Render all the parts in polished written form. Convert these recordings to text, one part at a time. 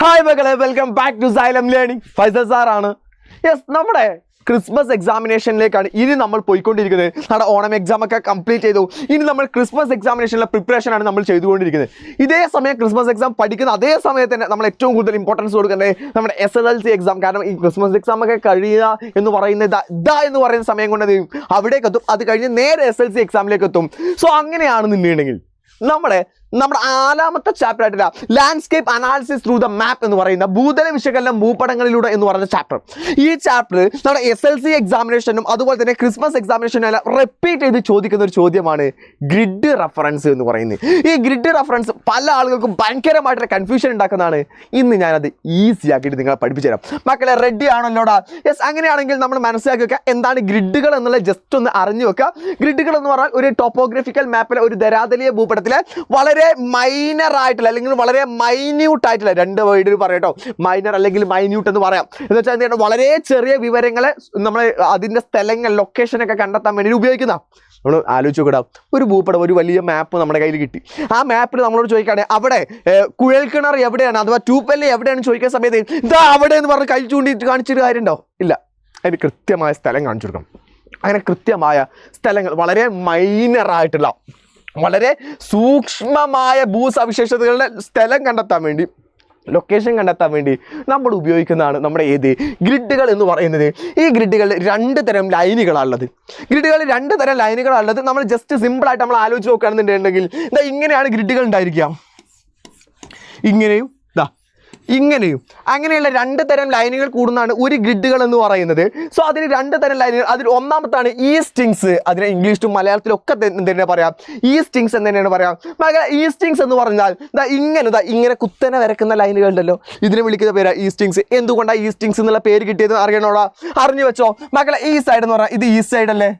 Hi മക്കളെ, welcome back to Xylem learning. Faisal സാറാണ്. Yes, നമ്മുടെ ക്രിസ്മസ് എക്സാമിനേഷനിലേക്കാണ് ഇനി നമ്മൾ പോയിക്കൊണ്ടിരിക്കുന്നത്. നമ്മുടെ ഓണം എക്സാം ഒക്കെ കംപ്ലീറ്റ് ചെയ്തു. ഇനി നമ്മൾ ക്രിസ്മസ് എക്സാമിനേഷനിലെ പ്രിപ്പറേഷൻ ആണ് നമ്മൾ ചെയ്തുകൊണ്ടിരിക്കുന്നത്. ഇതേ സമയം ക്രിസ്മസ് എക്സാം പഠിക്കുന്ന അതേ സമയത്ത് തന്നെ നമ്മൾ ഏറ്റവും കൂടുതൽ ഇമ്പോർട്ടൻസ് കൊടുക്കുന്നത് നമ്മുടെ SSLC എക്സാം. കാരണം ഈ ക്രിസ്മസ് എക്സാം ഒക്കെ കഴിയുക എന്ന് പറയുന്നത് എന്ന് പറയുന്ന സമയം കൊണ്ട് അവിടേക്ക് എത്തും. അത് കഴിഞ്ഞ് നേരെ SSLC എക്സാമിലേക്ക് എത്തും. സോ അങ്ങനെയാണെന്നുണ്ടെങ്കിൽ നമ്മുടെ 4ാമത്തെ ചാപ്റ്റർ ആയിട്ടില്ല landscape analysis through the map എന്ന് പറയുന്ന ഭൂതല വിശകലനം ഭൂപടങ്ങളിലൂടെ എന്ന് പറയുന്ന ചാപ്റ്റർ. ഈ ചാപ്റ്റർ നമ്മുടെ SSLC എക്സാമിനേഷനും അതുപോലെ തന്നെ ക്രിസ്മസ് എക്സാമിനേഷനും എല്ലാം റിപ്പീറ്റ് ചെയ്ത് ചോദിക്കുന്ന ഒരു ചോദ്യമാണ് ഗ്രിഡ് റെഫറൻസ് എന്ന് പറയുന്നത്. ഈ ഗ്രിഡ് റെഫറൻസ് പല ആളുകൾക്കും ഭയങ്കരമായിട്ടൊരു കൺഫ്യൂഷൻ ഉണ്ടാക്കുന്നതാണ്. ഇന്ന് ഞാനത് ഈസി ആക്കിയിട്ട് നിങ്ങളെ പഠിപ്പിച്ചു തരാം. മക്കളെ റെഡി ആണല്ലോടാ? യെസ്, അങ്ങനെയാണെങ്കിൽ നമ്മൾ മനസ്സിലാക്കി വെക്കുക എന്താണ് ഗ്രിഡുകൾ എന്നുള്ളത് ജസ്റ്റ് ഒന്ന് അറിഞ്ഞു വെക്കുക. ഗ്രിഡുകൾ എന്ന് പറഞ്ഞാൽ ഒരു ടോപ്പോഗ്രഫിക്കൽ മാപ്പിലെ ഒരു ധരാതലീയ ഭൂപടത്തിലെ വളരെ മൈനർ ആയിട്ടുള്ള അല്ലെങ്കിൽ വളരെ മൈന്യൂട്ട് ആയിട്ടുള്ള രണ്ട് വേർഡ് പറയട്ടോ, മൈനർ അല്ലെങ്കിൽ മൈന്യൂട്ട് എന്ന് പറയാം. എന്ന് വെച്ചാൽ എന്താണ്, വളരെ ചെറിയ വിവരങ്ങളെ നമ്മൾ അതിൻ്റെ സ്ഥലങ്ങൾ ലൊക്കേഷനൊക്കെ കണ്ടെത്താൻ വേണ്ടി ഉപയോഗിക്കുന്ന. നമ്മൾ ആലോചിച്ച് നോക്കിടാം, ഒരു ഭൂപടം ഒരു വലിയ മാപ്പ് നമ്മുടെ കയ്യിൽ കിട്ടി. ആ മാപ്പിൽ നമ്മളോട് ചോദിക്കുകയാണെങ്കിൽ അവിടെ കുഴൽക്കിണർ എവിടെയാണ് അഥവാ ട്യൂബ്വെൽ എവിടെയാണ് ചോദിക്കുന്ന സമയത്ത് ഇതാ അവിടെ എന്ന് പറഞ്ഞ് കൈ ചൂണ്ടിയിട്ട് കാണിച്ചൊരു കാര്യമുണ്ടോ? ഇല്ല, അതിന് കൃത്യമായ സ്ഥലം കാണിച്ചു കൊടുക്കണം. അങ്ങനെ കൃത്യമായ സ്ഥലങ്ങൾ വളരെ മൈനറായിട്ടുള്ള വളരെ സൂക്ഷ്മമായ ഭൂസവിശേഷതകളുടെ സ്ഥലം കണ്ടെത്താൻ വേണ്ടി, ലൊക്കേഷൻ കണ്ടെത്താൻ വേണ്ടി നമ്മൾ ഉപയോഗിക്കുന്നതാണ് നമ്മുടെ ഗ്രിഡുകൾ എന്ന് പറയുന്നത്. ഈ ഗ്രിഡുകളിൽ 2 തരം ലൈനുകളാണുള്ളത്. നമ്മൾ ജസ്റ്റ് സിമ്പിളായിട്ട് നമ്മൾ ആലോചിച്ച് നോക്കുകയാണെന്നുണ്ടെങ്കിൽ ഇങ്ങനെയാണ് ഗ്രിഡുകൾ ഉണ്ടായിരിക്കുക. ഇങ്ങനെയും ഇങ്ങനെയും അങ്ങനെയുള്ള 2 തരം ലൈനുകൾ കൂടുന്നതാണ് ഒരു ഗ്രിഡുകൾ എന്ന് പറയുന്നത്. സോ അതിന് 2 തരം ലൈനുകൾ. അതിൽ ഒന്നാമത്താണ് ഈസ്റ്റിങ്സ്. അതിനെ ഇംഗ്ലീഷിലും മലയാളത്തിലൊക്കെ തന്നെ പറയാം ഈസ്റ്റിങ്സ് എന്ന് തന്നെയാണ് പറയാം. ഈസ്റ്റിങ്സ് എന്ന് പറഞ്ഞാൽ ഇങ്ങനെ കുത്തനെ വരക്കുന്ന ലൈനുകൾ ഉണ്ടല്ലോ, ഇതിനെ വിളിക്കുന്ന പേരാ ഈസ്റ്റിങ്സ്. എന്തുകൊണ്ടാണ് ഈസ്റ്റിങ്സ് എന്നുള്ള പേര് കിട്ടിയത് അറിയണോടാ? അറിഞ്ഞു വെച്ചോ മക്കളെ. ഈ സൈഡ് എന്ന് പറഞ്ഞാൽ ഇത് ഈസ്റ്റ് സൈഡ് അല്ലേ?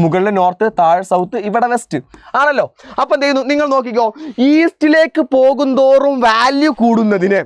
മുകളിൽ നോർത്ത്, താഴെ സൗത്ത്, ഇവിടെ വെസ്റ്റ് ആണല്ലോ. അപ്പം എന്ത് ചെയ്യുന്നു നിങ്ങൾ നോക്കിക്കോ, ഈസ്റ്റിലേക്ക് പോകുന്തോറും വാല്യൂ കൂടുന്നതിന്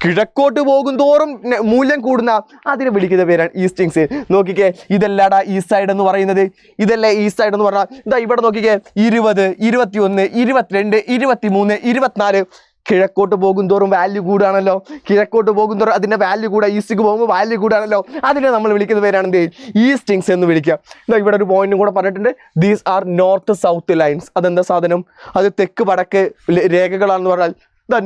കിഴക്കോട്ട് പോകും തോറും മൂല്യം കൂടുന്ന അതിനെ വിളിക്കുന്ന പേരാണ് ഈസ്റ്റിങ്സ്. നോക്കിക്കേ, ഇതല്ലാടാ ഈസ്റ്റ് സൈഡ് എന്ന് പറയുന്നത്. ഇതല്ലേ ഈസ്റ്റ് സൈഡ് എന്ന് പറഞ്ഞാൽ ഇവിടെ നോക്കിക്കേ, 20, 21, 22, 23, 24. കിഴക്കോട്ട് പോകും തോറും വാല്യൂ കൂടാണല്ലോ. കിഴക്കോട്ട് പോകും തോറും അതിൻ്റെ വാല്യൂ കൂടാ. ഈസ്റ്റിക്ക് പോകുമ്പോൾ വാല്യൂ കൂടാണല്ലോ. അതിനെ നമ്മൾ വിളിക്കുന്ന പേരാണ് ഈസ്റ്റിങ്സ് എന്ന് വിളിക്കുക. ഇവിടെ ഒരു പോയിന്റും കൂടെ പറഞ്ഞിട്ടുണ്ട്, these are north south lines. അതെന്താ സാധനം? അത് തെക്ക് വടക്ക് രേഖകളാണെന്ന് പറഞ്ഞാൽ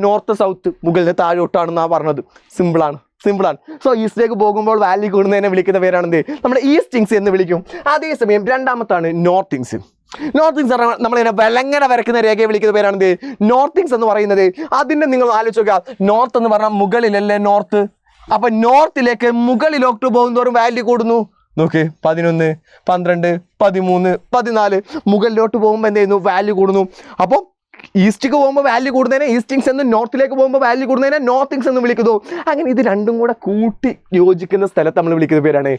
നോർത്ത് സൗത്ത് മുകളിൽ താഴോട്ടാണെന്നാണ് പറഞ്ഞത്. സിമ്പിളാണ്. സോ ഈസ്റ്റിലേക്ക് പോകുമ്പോൾ വാല്യൂ കൂടുന്നതിനെ വിളിക്കുന്ന പേരാണെന്ത് നമ്മുടെ ഈസ്റ്റിങ്സ് എന്ന് വിളിക്കും. അതേസമയം രണ്ടാമത്താണ് നോർത്തിങ്സ്. പറഞ്ഞാൽ നമ്മളിങ്ങനെ വെളങ്ങനെ വരയ്ക്കുന്ന രേഖയെ വിളിക്കുന്ന പേരാണെന്ത് നോർത്തിങ്സ് എന്ന് പറയുന്നത്. അതിൻ്റെ നിങ്ങൾ ആലോചിച്ച് നോക്കുക, നോർത്ത് എന്ന് പറഞ്ഞാൽ മുകളിലല്ലേ നോർത്ത്. അപ്പം നോർത്തിലേക്ക് മുകളിലോട്ട് പോകും തോറും വാല്യൂ കൂടുന്നു. നോക്ക്, 11, 12, 13, 14 മുകളിലോട്ട് പോകുമ്പോൾ എന്ത് ചെയ്യുന്നു? വാല്യൂ കൂടുന്നു. അപ്പോൾ ഈസ്റ്റിക്ക് പോകുമ്പോൾ വാല്യൂ കൂടുന്നതിനെ ഈസ്റ്റിങ്സ് എന്നും നോർത്തിലേക്ക് പോകുമ്പോൾ വാല്യൂ കൂടുന്നതിനെ നോർത്തിങ്സ് എന്ന് വിളിക്കുന്നു. അങ്ങനെ ഇത് രണ്ടും കൂടെ കൂട്ടി യോജിക്കുന്ന സ്ഥലത്ത് നമ്മൾ വിളിക്കുന്ന പേരാണ്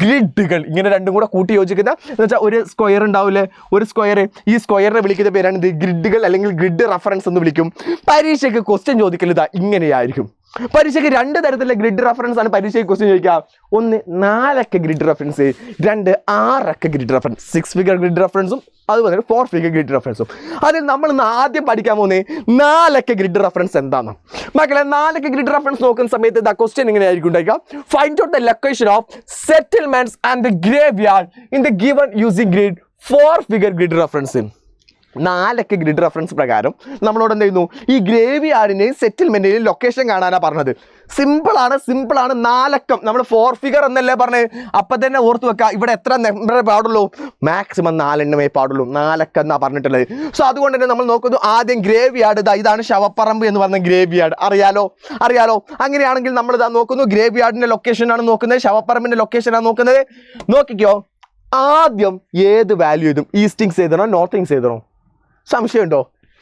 ഗ്രിഡുകൾ. ഇങ്ങനെ രണ്ടും കൂടെ കൂട്ടി യോജിക്കുന്ന എന്ന് വെച്ചാൽ ഒരു സ്ക്വയർ ഉണ്ടാവില്ലേ, ഒരു സ്ക്വയർ. ഈ സ്ക്വയറിനെ വിളിക്കുന്ന പേരാണ് ഇത് ഗ്രിഡുകൾ അല്ലെങ്കിൽ ഗ്രിഡ് റെഫറൻസ് എന്ന് വിളിക്കും. പരീക്ഷയ്ക്ക് ക്വസ്റ്റ്യൻ ചോദിക്കൽ ഇങ്ങനെയായിരിക്കും. പരീക്ഷയ്ക്ക് 2 തരത്തിലുള്ള ഗ്രിഡ് റെഫറൻസ് ആണ് പരീക്ഷയ്ക്ക് ക്വസ്റ്റ്യൻ ചോദിക്കുക. ഒന്ന് 4 അക്ക ഗ്രിഡ് റെഫറൻസ്, 2 6 അക്ക ഗ്രിഡ് റെഫറൻസ്. 6 ഫിഗർ ഗ്രിഡ് റെഫറൻസും അതുപോലെ 4 ഫിഗർ ഗ്രിഡ് റെഫറൻസും. അതിൽ നമ്മൾ ഇന്ന് ആദ്യം പഠിക്കാൻ പോകുന്നത് 4 അക്ക ഗ്രിഡ് റെഫറൻസ് എന്താണ് മക്കളെ. 4 അക്ക ഗ്രിഡ് റെഫറൻസ് നോക്കുന്ന സമയത്ത് ക്വസ്റ്റ്യൻ ഇങ്ങനെയായിരിക്കും ഉണ്ടായിരിക്കുക. Find out the location of settlements and the graveyard in the given using grid 4 figure grid reference. 4 അക്ക ഗ്രിഡ് റെഫറൻസ് പ്രകാരം നമ്മളോട് എന്ത് ചെയ്യുന്നു? ഈ ഗ്രേവ്യാർഡിനെയും സെറ്റിൽമെന്റിനെയും ലൊക്കേഷൻ കാണാനാണ് പറഞ്ഞത്. സിമ്പിളാണ്. 4 അക്കം. നമ്മൾ 4 ഫിഗർ എന്നല്ലേ പറഞ്ഞത്. അപ്പം തന്നെ ഓർത്ത് വെക്കുക, ഇവിടെ എത്ര നമ്പറേ പാടുള്ളൂ? മാക്സിമം 4 എണ്ണമേ പാടുള്ളൂ. 4 അക്കം എന്നാണ് പറഞ്ഞിട്ടുള്ളത്. സോ അതുകൊണ്ട് തന്നെ നമ്മൾ നോക്കുന്നു ആദ്യം ഗ്രേവ്യാർഡ്. ഇതാണ് ശവപ്പറമ്പ് എന്ന് പറഞ്ഞ ഗ്രേവ്യാർഡ്. അറിയാലോ. അങ്ങനെയാണെങ്കിൽ നമ്മൾ നോക്കുന്നു ഗ്രേവ്യാർഡിന്റെ ലൊക്കേഷനാണ് നോക്കുന്നത്, ശവപ്പറമ്പിന്റെ ലൊക്കേഷനാണ് നോക്കുന്നത്. നോക്കിക്കോ, ആദ്യം ഏത് വാല്യൂ എഴുതും? ഈസ്റ്റിങ്സ് എഴുതണോ നോർത്തിങ്സ് എഴുതണോ? സംശയമുണ്ടോ?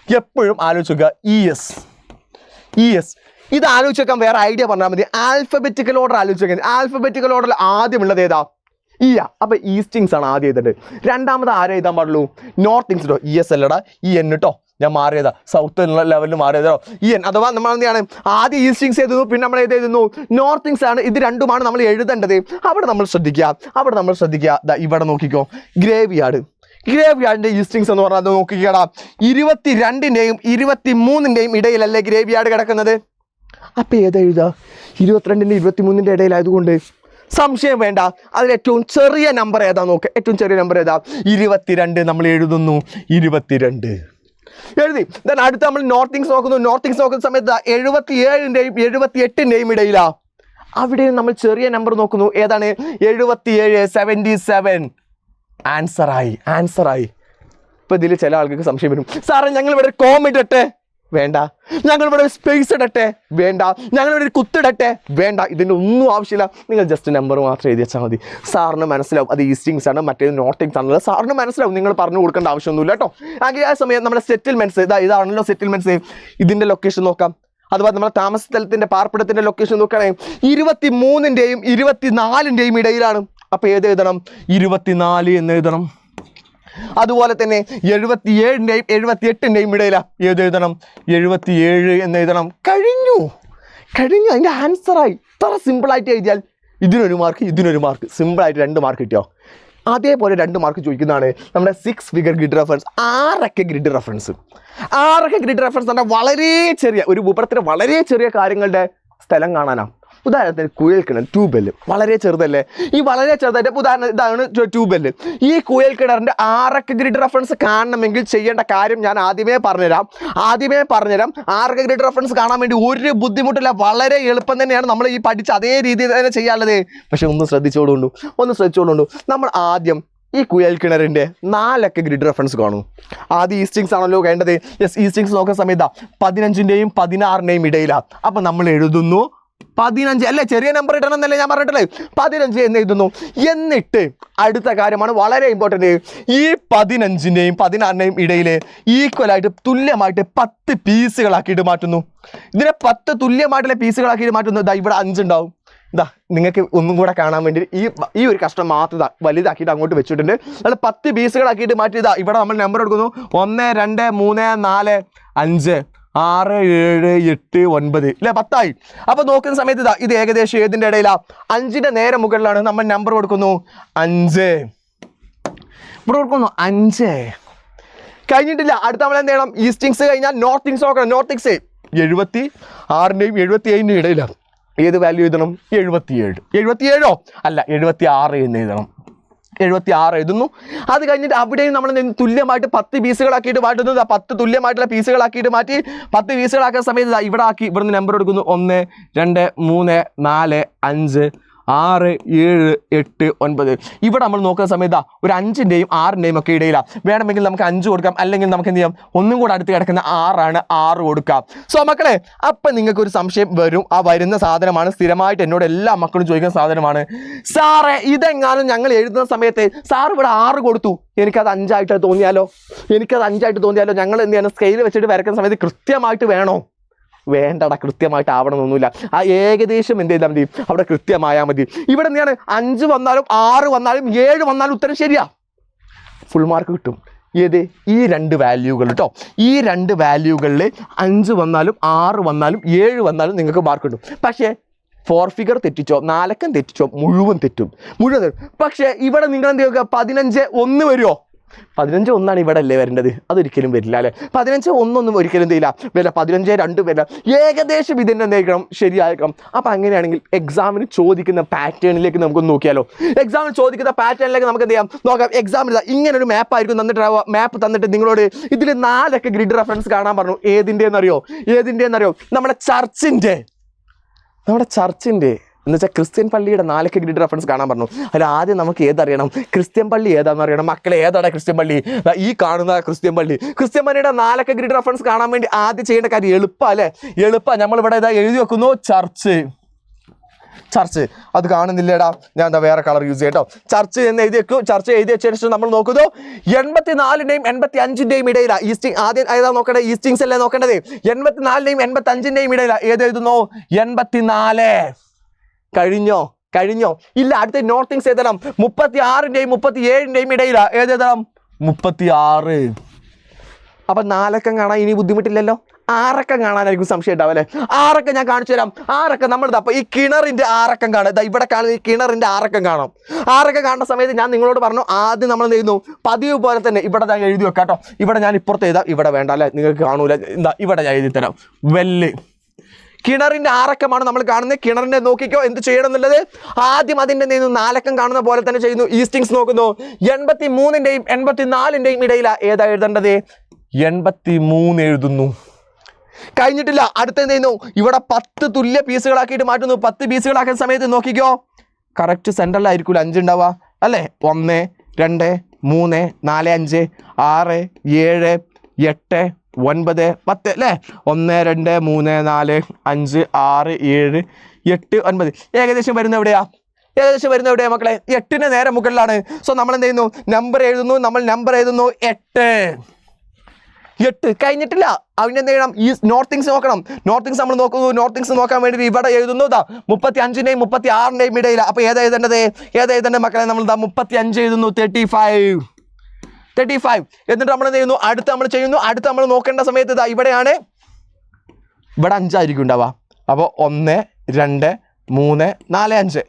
എപ്പോഴും ആലോചിക്കുക ES. ഇത് ആലോചിച്ച് വെക്കാൻ വേറെ ഐഡിയ പറഞ്ഞാൽ മതി. ആൽഫബറ്റിക്കൽ ഓർഡർ ആലോചിച്ച് വെക്കാൻ. ആൽഫബറ്റിക്കൽ ഓർഡറിൽ ആദ്യമുള്ളത് ഏതാ? അപ്പോൾ ഈസ്റ്റിങ്സ് ആണ് ആദ്യം എഴുതേണ്ടത്. രണ്ടാമത് ആരെ എഴുതാൻ പാടുള്ളൂ? നോർത്തിങ്സ് കേട്ടോ. ES അല്ലടാ, EN കേട്ടോ. ഞാൻ മാറിയതാ, സൗത്ത് ലെവലിൽ മാറിയതോ EN. അഥവാ നമ്മൾ എന്താണ് ആദ്യം ഈസ്റ്റിങ്സ് എഴുതുന്നു, പിന്നെ നമ്മൾ എഴുതുന്നു നോർത്തിങ്സ് ആണ്. ഇത് രണ്ടുമാണ് നമ്മൾ എഴുതേണ്ടത്. അവിടെ നമ്മൾ ശ്രദ്ധിക്കുക. ഇവിടെ നോക്കിക്കോ, ഗ്രേവ്യാർഡ്. ഗ്രേവ്യാർഡിന്റെ ഈസ്റ്റിങ്സ് എന്ന് പറഞ്ഞാൽ നോക്കിക്കടാ, 22ന്റെയും 23ന്റെയും ഇടയിലല്ലേ ഗ്രേവ്യാർഡ് കിടക്കുന്നത്? അപ്പോൾ ഏതെഴുതുക? 22-ൻ്റെ 23-ൻ്റെ ഇടയിലായതുകൊണ്ട് സംശയം വേണ്ട. അതിൽ ഏറ്റവും ചെറിയ നമ്പർ ഏതാ നോക്കുക. ഏറ്റവും ചെറിയ നമ്പർ ഏതാ? 22. നമ്മൾ എഴുതുന്നു 22 എഴുതി. ദെൻ അടുത്ത് നമ്മൾ നോർത്തിങ്സ് നോക്കുന്നു. നോർത്തിങ്സ് നോക്കുന്ന സമയത്ത് 77-ൻ്റെയും 78-ൻ്റെയും ഇടയിലാ. അവിടെയും നമ്മൾ ചെറിയ നമ്പർ നോക്കുന്നു. ഏതാണ്? 77, 77. ആൻസറായി. ഇപ്പം ഇതിൽ ചില ആൾക്കാർക്ക് സംശയം വരും, സാറേ ഞങ്ങളിവിടെ ഒരു കോമ ഇടട്ടെ? വേണ്ട. ഞങ്ങളിവിടെ ഒരു സ്പേസ് ഇടട്ടെ? വേണ്ട. ഞങ്ങളിവിടെ ഒരു കുത്തിടട്ടെ? വേണ്ട. ഇതിൻ്റെ ഒന്നും ആവശ്യമില്ല. നിങ്ങൾ ജസ്റ്റ് നമ്പർ മാത്രം എഴുതി വെച്ചാൽ മതി. സാറിന് മനസ്സിലാവും അത് ഈസ്റ്റിങ്സ് ആണ്, മറ്റേത് നോർത്തിങ്സ് ആണല്ലോ. സാറിന് മനസ്സിലാവും. നിങ്ങൾ പറഞ്ഞു കൊടുക്കേണ്ട ആവശ്യമൊന്നുമില്ല കേട്ടോ. അങ്ങനെ ആ സമയം നമ്മുടെ സെറ്റിൽമെൻറ്റ്സ് ഇതാണല്ലോ സെറ്റിൽമെൻറ്റ്സ്. ഇതിൻ്റെ ലൊക്കേഷൻ നോക്കാം. അതുപോലെ നമ്മുടെ താമസ സ്ഥലത്തിൻ്റെ പാർപ്പിടത്തിൻ്റെ ലൊക്കേഷൻ നോക്കുകയാണെങ്കിൽ 23-ൻ്റെയും 24-ൻ്റെയും ഇടയിലാണ്. അപ്പോൾ ഏത് എഴുതണം? 24 എന്ന് എഴുതണം. അതുപോലെ തന്നെ 77-ൻ്റെയും 78-ൻ്റെയും ഇടയിലാണ്. ഏത് എഴുതണം? 77 എന്ന് എഴുതണം. കഴിഞ്ഞു. അതിൻ്റെ ആൻസറായി. ഇത്ര സിമ്പിളായിട്ട് എഴുതിയാൽ ഇതിനൊരു മാർക്ക്, ഇതിനൊരു മാർക്ക്. സിമ്പിളായിട്ട് 2 മാർക്ക് കിട്ടിയോ? അതേപോലെ 2 മാർക്ക് ചോദിക്കുന്നതാണ് നമ്മുടെ 6 figure grid reference. 6 grid reference. 6 grid reference പറഞ്ഞാൽ വളരെ ചെറിയ ഒരു ഭൂപടത്തിലെ വളരെ ചെറിയ കാര്യങ്ങളുടെ സ്ഥലം കാണാനാണ്. ഉദാഹരണത്തിന് കുഴൽക്കിണർ, ട്യൂബെല്ല് വളരെ ചെറുതല്ലേ? ഈ വളരെ ചെറുതായിട്ട് ഉദാഹരണം ഇതാണ് ട്യൂബെല്ല്. ഈ കുഴൽക്കിണറിൻ്റെ 6 ഗ്രിഡ് റെഫറൻസ് കാണണമെങ്കിൽ ചെയ്യേണ്ട കാര്യം ഞാൻ ആദ്യമേ പറഞ്ഞുതരാം. 6 ഗ്രിഡ് റെഫറൻസ് കാണാൻ വേണ്ടി ഒരു ബുദ്ധിമുട്ടില്ല. വളരെ എളുപ്പം തന്നെയാണ്. നമ്മൾ ഈ പഠിച്ച അതേ രീതിയിൽ തന്നെ ചെയ്യാനുള്ളത്. പക്ഷെ ഒന്ന് ശ്രദ്ധിച്ചോണ്ടുണ്ടു. നമ്മൾ ആദ്യം ഈ കുഴൽക്കിണറിൻ്റെ 4 ഗ്രിഡ് റെഫറൻസ് കാണും. ആദ്യം ഈസ്റ്റിങ്സ് ആണല്ലോ വേണ്ടത്. യെസ്, ഈസ്റ്റിങ്സ് നോക്കുന്ന സമയത്ത് 15-ൻ്റെയും 16-ൻ്റെയും ഇടയിലാണ്. അപ്പം നമ്മൾ എഴുതുന്നു 15. അല്ലേ? ചെറിയ നമ്പർ ഇടണം എന്നല്ലേ ഞാൻ പറഞ്ഞിട്ടില്ലേ? 15 എന്ന് എഴുതുന്നു. എന്നിട്ട് അടുത്ത കാര്യമാണ് വളരെ ഇമ്പോർട്ടൻ്റ്. ഈ 15-ൻ്റെയും 16-ൻ്റെയും ഇടയിൽ ഈക്വലായിട്ട് തുല്യമായിട്ട് 10 പീസുകളാക്കിയിട്ട് മാറ്റുന്നു. ഇതിനെ 10 തുല്യമായിട്ടുള്ള പീസുകളാക്കിയിട്ട് മാറ്റുന്നു. ഇതാ ഇവിടെ 5 ഉണ്ടാവും. നിങ്ങൾക്ക് ഒന്നും കൂടെ കാണാൻ വേണ്ടി ഈ ഒരു കഷ്ണം മാത്രം വലുതാക്കിയിട്ട് അങ്ങോട്ട് വെച്ചിട്ടുണ്ട്. അത് 10 പീസുകളാക്കിയിട്ട് മാറ്റിയതാ. ഇവിടെ നമ്മൾ നമ്പർ എടുക്കുന്നു 1, 2, 3, 4, 5, 6, 7, 8, 9 അല്ലേ? 10 ആയി. അപ്പോൾ നോക്കുന്ന സമയത്ത് ഇത് ഏകദേശം ഏതിൻ്റെ ഇടയിലാണ്? 5-ൻ്റെ നേരെ മുകളിലാണ്. നമ്മൾ നമ്പർ കൊടുക്കുന്നു 5. ഇവിടെ കൊടുക്കുന്നു 5. കഴിഞ്ഞിട്ടില്ല. അടുത്ത നമ്മൾ എന്ത് ചെയ്യണം? ഈസ്റ്റിങ്സ് കഴിഞ്ഞാൽ നോർത്തിങ്സ് നോക്കണം. നോർത്തിങ്സ് 76-ൻ്റെയും 77-ൻ്റെയും ഇടയിലാണ്. ഏത് വാല്യൂ എഴുതണം? 77. 77 അല്ല, 76 എന്ന് എഴുതണം. 76 എഴുതുന്നു. അത് കഴിഞ്ഞിട്ട് അവിടെയും നമ്മൾ തുല്യമായിട്ട് 10 പീസുകളാക്കിയിട്ട് മാറ്റുന്നു. 10 തുല്യമായിട്ടുള്ള പീസുകളാക്കിയിട്ട് മാറ്റി 10 പീസുകളാക്കുന്ന സമയത്ത് ഇവിടെ ആക്കി. ഇവിടുന്ന് നമ്പർ എടുക്കുന്നു 1, 2, 3, 4, 5, 6, 7, 8, 9. ഇവിടെ നമ്മൾ നോക്കുന്ന സമയത്ത് ഒരു 5-ൻ്റെയും 6-ൻ്റെയും ഒക്കെ ഇടയിലാണ്. വേണമെങ്കിൽ നമുക്ക് 5 കൊടുക്കാം, അല്ലെങ്കിൽ നമുക്ക് എന്ത് ചെയ്യാം? ഒന്നും കൂടെ അടുത്ത് കിടക്കുന്ന 6 ആണ്, 6 കൊടുക്കാം. സോ മക്കളെ, അപ്പം നിങ്ങൾക്കൊരു സംശയം വരും. ആ വരുന്ന സാധനമാണ് സ്ഥിരമായിട്ട് എന്നോട് എല്ലാ മക്കളും ചോദിക്കുന്ന സാധനമാണ്. സാറേ, ഇതെങ്ങാനും ഞങ്ങൾ എഴുതുന്ന സമയത്ത് സാർ ഇവിടെ 6 കൊടുത്തു, എനിക്കത് 5 തോന്നിയാലോ? ഞങ്ങൾ എന്ത് ചെയ്യണം? സ്കെയിൽ വെച്ചിട്ട് വരയ്ക്കുന്ന സമയത്ത് കൃത്യമായിട്ട് വേണോ? വേണ്ടടാ, കൃത്യമായിട്ട് ആവണമെന്നൊന്നുമില്ല. ആ ഏകദേശം എന്ത് ചെയ്താൽ മതി? അവിടെ കൃത്യമായാൽ മതി. ഇവിടെ എന്താണ്? 5 വന്നാലും 6 വന്നാലും 7 വന്നാലും ഉത്തരം ശരിയാ, ഫുൾ മാർക്ക് കിട്ടും. ഏത്? ഈ 2 വാല്യൂകൾ കേട്ടോ. ഈ 2 വാല്യൂകളിൽ 5 വന്നാലും 6 വന്നാലും 7 വന്നാലും നിങ്ങൾക്ക് മാർക്ക് കിട്ടും. പക്ഷേ 4 ഫിഗർ തെറ്റിച്ചോ, 4 അക്കം തെറ്റിച്ചോ, മുഴുവൻ തെറ്റും. പക്ഷേ ഇവിടെ നിങ്ങൾ എന്ത് ചെയ്യുക? 15 1 വരുമോ? 15 1 ഇവിടെ അല്ലേ വരേണ്ടത്? അതൊരിക്കലും വരില്ല അല്ലേ? 15 1 ഒരിക്കലും വരില്ല. 15 2 വരില്ല. ഏകദേശം ഇതിൻ്റെ എന്തായിരിക്കണം? ശരിയായിരിക്കണം. അപ്പം അങ്ങനെയാണെങ്കിൽ എക്സാമിന് ചോദിക്കുന്ന പാറ്റേണിലേക്ക് നമുക്കൊന്ന് നോക്കിയാലോ? എക്സാമിന് ചോദിക്കുന്ന പാറ്റേണിലേക്ക് നമുക്ക് എന്ത് ചെയ്യാം? നോക്കാം. എക്സാമിന് ഇങ്ങനൊരു മാപ്പായിരിക്കും മാപ്പ് തന്നിട്ട് നിങ്ങളോട് ഇതിൽ 4 ഗ്രിഡ് റെഫറൻസ് കാണാൻ പറഞ്ഞു. ഏതിൻ്റെയെന്നറിയോ? നമ്മുടെ ചർച്ചിൻ്റെ എന്ന് വെച്ചാൽ ക്രിസ്ത്യൻ പള്ളിയുടെ 4 ഗ്രിഡ് റെഫറൻസ് കാണാൻ പറഞ്ഞു. അതിൽ ആദ്യം നമുക്ക് ഏതറിയണം? ക്രിസ്ത്യൻ പള്ളി ഏതാണെന്ന് അറിയണം. മക്കളെ, ഏതാണ് ക്രിസ്ത്യൻ പള്ളി? ഈ കാണുന്ന ക്രിസ്ത്യൻ പള്ളിയുടെ 4 ഗ്രിഡ് റെഫറൻസ് കാണാൻ വേണ്ടി ആദ്യം ചെയ്യേണ്ട കാര്യം എളുപ്പം അല്ലേ? നമ്മളിവിടെ എഴുതി വെക്കുന്നു ചർച്ച്. അത് കാണുന്നില്ലേടാ? ഞാൻ വേറെ കളർ യൂസ് ചെയ്യട്ടോ. ചർച്ച് എന്ന് എഴുതി വെക്കും. ചർച്ച് എഴുതി വെച്ചതിന് ശേഷം നമ്മൾ നോക്കുന്നു 84-ൻ്റെയും 85-ൻ്റെയും ഇടയിലാണ് ഈസ്റ്റിങ്. ആദ്യം ഏതാ നോക്കേണ്ടത്? ഈസ്റ്റിങ്സ് അല്ലേ നോക്കേണ്ടത്? 84-ൻ്റെയും 85-ൻ്റെയും ഇടയിലാണ്. ഏത് എഴുതുന്നു? 84. കഴിഞ്ഞോ? ഇല്ല. അടുത്ത നോർത്തിങ്സ് എഴുതണം. 36-ൻ്റെയും 37-ൻ്റെയും ഇടയിലാണ്. ഏത് എഴുതണം? 36. അപ്പം 4 അക്കം കാണാൻ ഇനി ബുദ്ധിമുട്ടില്ലല്ലോ. 6 അക്കം കാണാനായിരിക്കും സംശയം ഉണ്ടാവും അല്ലേ? 6 അക്കം ഞാൻ കാണിച്ചു തരാം. 6 അക്കം നമ്മളിതാ അപ്പോൾ ഈ കിണറിൻ്റെ 6 അക്കം കാണാം. ഇവിടെ കാണുന്ന ഈ കിണറിൻ്റെ 6 അക്കം കാണാം. 6 അക്കം കാണുന്ന സമയത്ത് ഞാൻ നിങ്ങളോട് പറഞ്ഞു, ആദ്യം നമ്മൾ എന്ത് ചെയ്യുന്നു? പതിവ് പോലെ തന്നെ ഇവിടെ ഞാൻ എഴുതി വെക്കാം കേട്ടോ. ഇവിടെ ഞാൻ ഇപ്പുറത്ത് എഴുതാം. ഇവിടെ വേണ്ട അല്ലേ? നിങ്ങൾക്ക് കാണൂല. ഇവിടെ ഞാൻ എഴുതി തരാം. വെല്ല്. കിണറിന്റെ ആറക്കമാണ് നമ്മൾ കാണുന്നത്. കിണറിന്റെ നോക്കിക്കോ എന്ത് ചെയ്യണം എന്നുള്ളത്. ആദ്യം അതിന്റെ 4 അക്കം കാണുന്ന പോലെ തന്നെ ചെയ്യുന്നു. ഈസ്റ്റിങ്സ് നോക്കുന്നു. 83ന്റെയും 84ന്റെയും ഇടയിലാ ഏതാ എഴുതേണ്ടത്? 83 എഴുതുന്നു. കഴിഞ്ഞിട്ടില്ല. അടുത്ത എന്ത് ചെയ്യുന്നു? ഇവിടെ 10 തുല്യ പീസുകളാക്കിയിട്ട് മാറ്റുന്നു. 10 പീസുകളാക്കുന്ന സമയത്ത് നോക്കിക്കോ, കറക്റ്റ് സെൻറ്ററിലായിരിക്കും 5 ഉണ്ടാവുക അല്ലേ? 1 2 3 4 5 6 7 8 9 10 അല്ലേ? 1 2 3 4 5 6 7 8 9 ഏകദേശം വരുന്ന എവിടെയാ? ഏകദേശം വരുന്ന എവിടെയാ മക്കളെ? 8ന് നേരെ മുകളിലാണ്. സോ നമ്മൾ എന്ത് ചെയ്യുന്നു? നമ്പർ എഴുതുന്നു. 8 കഴിഞ്ഞിട്ടില്ല. അവന് എന്ത് ചെയ്യണം? ഈ നോർത്തിങ്സ് നോക്കണം. നോർത്തിങ്സ് നമ്മൾ നോക്കുന്നു. നോർത്തിങ്സ് നോക്കാൻ വേണ്ടി ഇവിടെ എഴുതുന്നു 35ന്റെയും 36ന്റെയും ഇടയില. അപ്പോൾ ഏതാ എഴുതേണ്ടത് മക്കളെ? നമ്മൾ 35 എഴുതുന്നു. 35 എന്നിട്ട് നമ്മൾ എന്ത് ചെയ്യുന്നു? അടുത്ത് നമ്മൾ നോക്കേണ്ട സമയത്ത് ഇവിടെയാണ്. ഇവിടെ 5 ആയിരിക്കും ഉണ്ടാവുക. അപ്പോൾ 1 2 3 4 5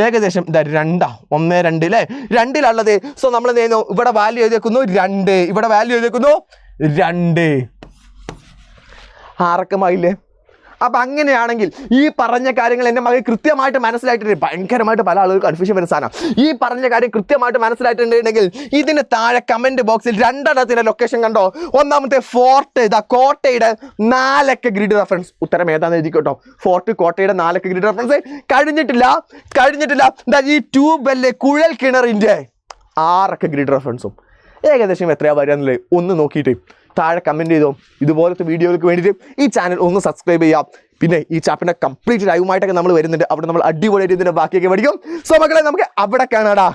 ഏകദേശം 2 1 2 അല്ലേ? 2ലുള്ളത്. സോ നമ്മൾ എന്ത് ചെയ്യുന്നു? ഇവിടെ വാല്യൂ എഴുതിയേക്കുന്നു 2. ഇവിടെ വാല്യൂ എഴുതിയേക്കുന്നു 2. ആറക്കമായില്ലേ? അപ്പം അങ്ങനെയാണെങ്കിൽ ഈ പറഞ്ഞ കാര്യങ്ങൾ എൻ്റെ മകൻ കൃത്യമായിട്ട് മനസ്സിലായിട്ടുണ്ട്. ഭയങ്കരമായിട്ട് പല ആളുകൾക്ക് കൺഫ്യൂഷൻ വരുന്ന സാധനം. ഈ പറഞ്ഞ കാര്യം കൃത്യമായിട്ട് മനസ്സിലായിട്ടുണ്ടെങ്കിൽ ഇതിന് താഴെ കമൻറ്റ് ബോക്സിൽ 2 ലൊക്കേഷൻ കണ്ടോ. ഒന്നാമത്തെ ഫോർട്ട്, കോട്ടയുടെ 4 അക്ക ഗ്രിഡ് റെഫറൻസ്. ഉത്തരം ഏതാണെന്ന് എഴുതിക്കോട്ടോ. ഫോർട്ട് കോട്ടയുടെ 4 അക്ക ഗ്രിഡ് റെഫറൻസ്. കഴിഞ്ഞിട്ടില്ല. ഈ ട്യൂബെല്ലെ കുഴൽ കിണറിൻ്റെ 6 അക്ക ഗ്രിഡ് റെഫറൻസും. ഏകദേശം എത്രയാ വരാന്നുള്ളത് ഒന്ന് നോക്കിയിട്ട് താഴെ കമൻറ്റ് ചെയ്തോ. ഇതുപോലത്തെ വീഡിയോകൾക്ക് വേണ്ടിയിട്ട് ഈ ചാനൽ ഒന്ന് സബ്സ്ക്രൈബ് ചെയ്യാം. പിന്നെ ഈ ചാപ്റ്ററിൻ്റെ കംപ്ലീറ്റ് ലൈവുമായിട്ടൊക്കെ നമ്മൾ വരുന്നുണ്ട്. അവിടെ നമ്മൾ അടിപൊളിയായിട്ട് ഇതിൻ്റെ ബാക്കിയൊക്കെ പഠിക്കും. സോ മക്കളെ നമുക്ക് അവിടെ കാണാടാ.